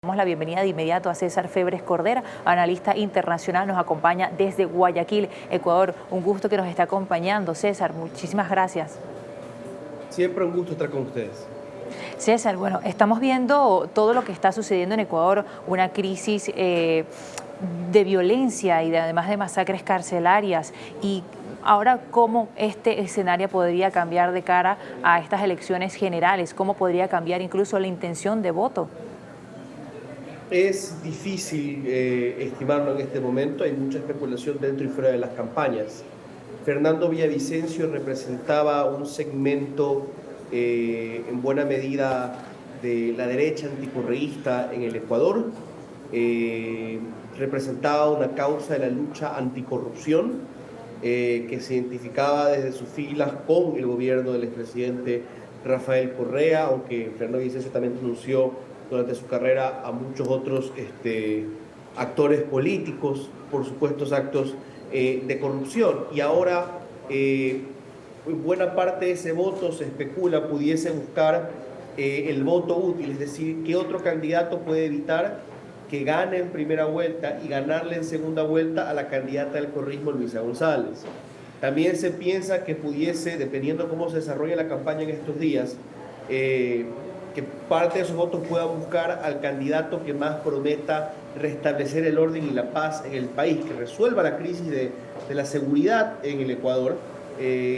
Damos la bienvenida de inmediato a César Febres Cordera, analista internacional, nos acompaña desde Guayaquil, Ecuador. Un gusto que nos esté acompañando. César, muchísimas gracias. Siempre un gusto estar con ustedes. César, bueno, estamos viendo todo lo que está sucediendo en Ecuador, una crisis de violencia y además de masacres carcelarias. Y ahora, ¿cómo este escenario podría cambiar de cara a estas elecciones generales? ¿Cómo podría cambiar incluso la intención de voto? Es difícil estimarlo en este momento, hay mucha especulación dentro y fuera de las campañas. Fernando Villavicencio representaba un segmento en buena medida de la derecha anticorreísta en el Ecuador, representaba una causa de la lucha anticorrupción que se identificaba desde sus filas con el gobierno del expresidente Rafael Correa, aunque Fernando Villavicencio también denunció durante su carrera a muchos otros actores políticos por supuestos actos de corrupción. Y ahora buena parte de ese voto se especula pudiese buscar el voto útil, es decir, qué otro candidato puede evitar que gane en primera vuelta y ganarle en segunda vuelta a la candidata del correísmo, Luisa González. También se piensa que pudiese, dependiendo cómo se desarrolle la campaña en estos días, que parte de esos votos pueda buscar al candidato que más prometa restablecer el orden y la paz en el país, que resuelva la crisis de la seguridad en el Ecuador.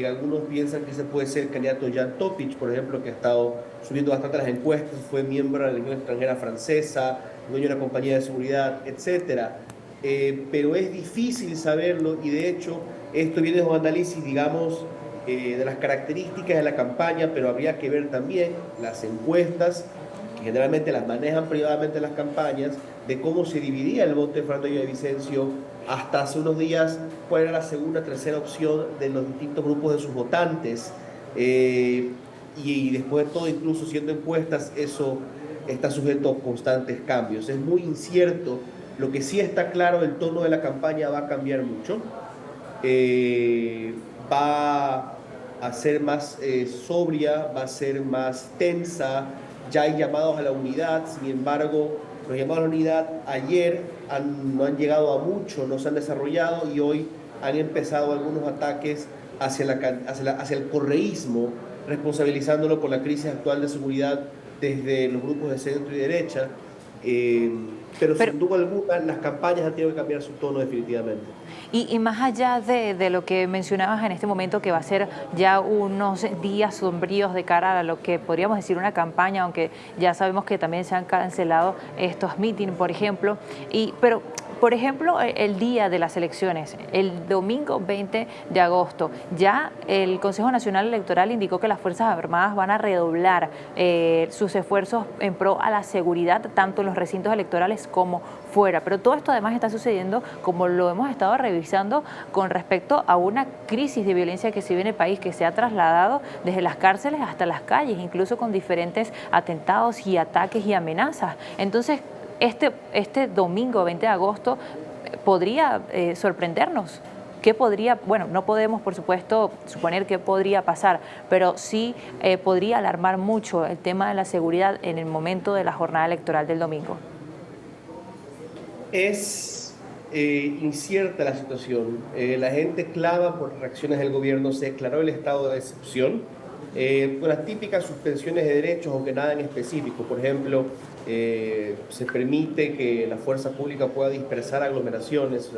Algunos piensan que ese puede ser el candidato Jan Topic, por ejemplo, que ha estado subiendo bastante las encuestas, fue miembro de la Legión Extranjera Francesa, dueño de una compañía de seguridad, etc. Pero es difícil saberlo y de hecho esto viene de un análisis, digamos, de las características de la campaña, pero habría que ver también las encuestas, que generalmente las manejan privadamente las campañas, de cómo se dividía el voto de Fernando Villavicencio hasta hace unos días, cuál era la segunda, tercera opción de los distintos grupos de sus votantes. Y después de todo, incluso siendo encuestas, eso está sujeto a constantes cambios. Es muy incierto. Lo que sí está claro, el tono de la campaña va a cambiar mucho. Va a ser más sobria, va a ser más tensa. Ya hay llamados a la unidad, sin embargo, los llamados a la unidad ayer no han llegado a mucho, no se han desarrollado y hoy han empezado algunos ataques hacia el correísmo, responsabilizándolo por la crisis actual de seguridad desde los grupos de centro y derecha. Pero sin duda alguna, las campañas han tenido que cambiar su tono definitivamente. Y más allá de lo que mencionabas en este momento, que va a ser ya unos días sombríos de cara a lo que podríamos decir una campaña, aunque ya sabemos que también se han cancelado estos mítines, por ejemplo, pero por ejemplo, el día de las elecciones, el domingo 20 de agosto, ya el Consejo Nacional Electoral indicó que las Fuerzas Armadas van a redoblar sus esfuerzos en pro a la seguridad, tanto en los recintos electorales como fuera. Pero todo esto además está sucediendo, como lo hemos estado revisando, con respecto a una crisis de violencia que se vive en el país, que se ha trasladado desde las cárceles hasta las calles, incluso con diferentes atentados y ataques y amenazas. Entonces, este domingo 20 de agosto podría sorprendernos. ¿Qué podría? Bueno, no podemos, por supuesto, suponer qué podría pasar, pero sí podría alarmar mucho el tema de la seguridad en el momento de la jornada electoral del domingo. Es incierta la situación. La gente clama por reacciones del gobierno. Se declaró el estado de excepción con las típicas suspensiones de derechos, aunque nada en específico. Por ejemplo, se permite que la fuerza pública pueda dispersar aglomeraciones,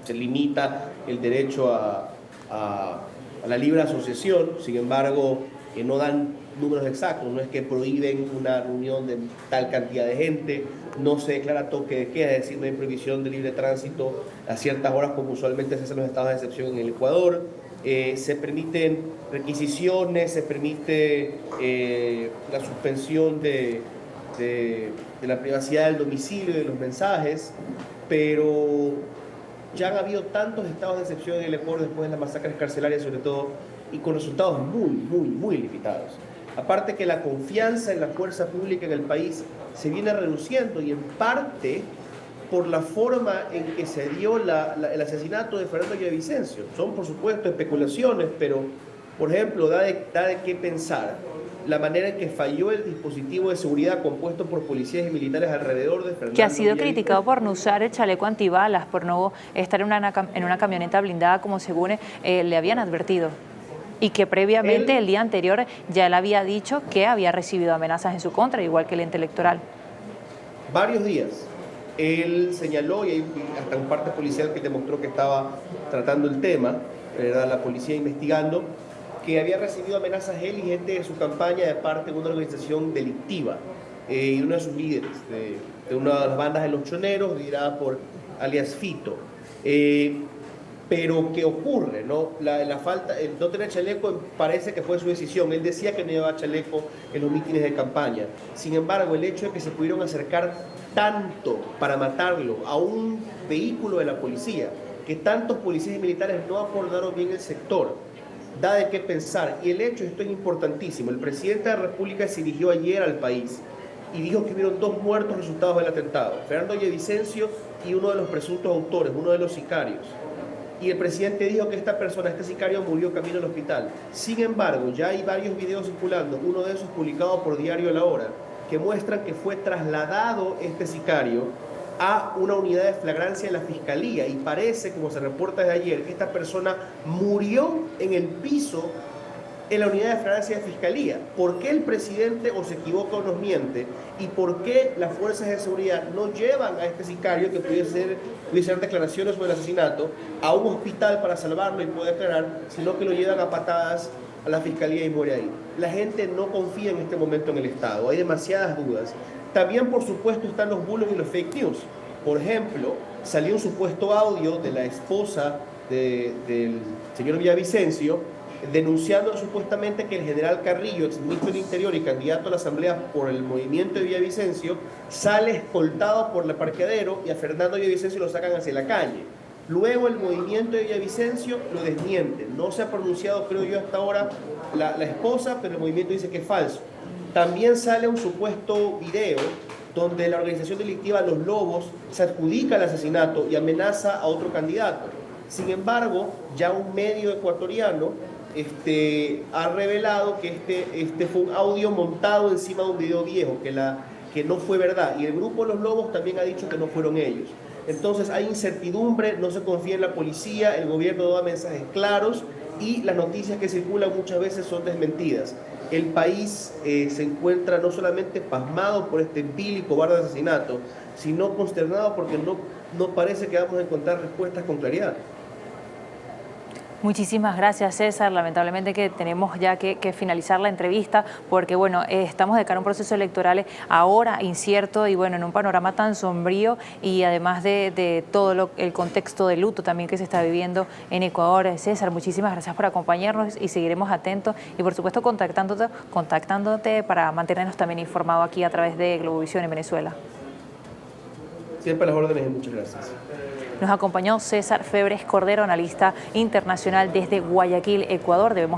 se limita el derecho a la libre asociación. Sin embargo, no dan números exactos, no es que prohíben una reunión de tal cantidad de gente, no se declara toque de queda, es decir, no hay prohibición de libre tránsito a ciertas horas como usualmente se hacen los estados de excepción en el Ecuador. Se permiten requisiciones, se permite la suspensión de la privacidad del domicilio y de los mensajes, pero ya han habido tantos estados de excepción en el Ecuador después de las masacres carcelarias sobre todo, y con resultados muy limitados. Aparte que la confianza en la fuerza pública en el país se viene reduciendo y en parte por la forma en que se dio el asesinato de Fernando Villavicencio. Son por supuesto especulaciones, pero por ejemplo da de qué pensar. la manera en que falló el dispositivo de seguridad compuesto por policías y militares alrededor de Fernando Que ha sido Villavicencio. criticado por no usar el chaleco antibalas, por no estar en una camioneta blindada como según le habían advertido. Y que previamente, el día anterior, ya él había dicho que había recibido amenazas en su contra, igual que el ente electoral. Varios días. Él señaló, y hay hasta un parte policial que demostró que estaba tratando el tema, ¿verdad? La policía investigando, que había recibido amenazas él y gente de su campaña de parte de una organización delictiva y uno de sus líderes, de una de las bandas de los choneros, liderada por alias Fito. Pero ¿qué ocurre? ¿No? La falta, el no tener chaleco parece que fue su decisión. Él decía que no llevaba chaleco en los mítines de campaña. Sin embargo, el hecho de que se pudieron acercar tanto para matarlo a un vehículo de la policía, que tantos policías y militares no abordaron bien el sector, da de qué pensar. Y el hecho, esto es importantísimo, el presidente de la República se dirigió ayer al país y dijo que hubieron 2 muertos resultados del atentado, Fernando Villavicencio y uno de los presuntos autores, uno de los sicarios. Y el presidente dijo que esta persona, este sicario, murió camino al hospital. Sin embargo, ya hay varios videos circulando, uno de esos publicado por Diario La Hora, que muestran que fue trasladado este sicario a una unidad de flagrancia de la Fiscalía y parece, como se reporta desde ayer, que esta persona murió en el piso en la unidad de flagrancia de Fiscalía. ¿Por qué el presidente o se equivoca o nos miente? ¿Y por qué las fuerzas de seguridad no llevan a este sicario, que pudiese hacer declaraciones sobre el asesinato, a un hospital para salvarlo y poder aclarar, sino que lo llevan a patadas a la Fiscalía y muere ahí? La gente no confía en este momento en el Estado, hay demasiadas dudas. También, por supuesto, están los bulos y los fake news. Por ejemplo, salió un supuesto audio de la esposa del señor Villavicencio, denunciando supuestamente que el general Carrillo, exministro del Interior y candidato a la Asamblea por el movimiento de Villavicencio, sale escoltado por el parqueadero y a Fernando Villavicencio lo sacan hacia la calle. Luego el movimiento de Villavicencio lo desmiente. No se ha pronunciado, creo yo, hasta ahora la esposa, pero el movimiento dice que es falso. También sale un supuesto video donde la organización delictiva Los Lobos se adjudica el asesinato y amenaza a otro candidato. Sin embargo, ya un medio ecuatoriano ha revelado que este fue un audio montado encima de un video viejo, que no fue verdad. Y el grupo Los Lobos también ha dicho que no fueron ellos. Entonces hay incertidumbre, no se confía en la policía, el gobierno da mensajes claros y las noticias que circulan muchas veces son desmentidas. El país se encuentra no solamente pasmado por este vil y cobarde asesinato, sino consternado porque no parece que vamos a encontrar respuestas con claridad. Muchísimas gracias, César. Lamentablemente que tenemos ya que finalizar la entrevista porque, bueno, estamos de cara a un proceso electoral ahora incierto y, bueno, en un panorama tan sombrío y además de todo el contexto de luto también que se está viviendo en Ecuador. César, muchísimas gracias por acompañarnos y seguiremos atentos y, por supuesto, contactándote para mantenernos también informados aquí a través de Globovisión en Venezuela. Siempre a las órdenes y muchas gracias. Nos acompañó César Febres Cordero, analista internacional desde Guayaquil, Ecuador. Debemos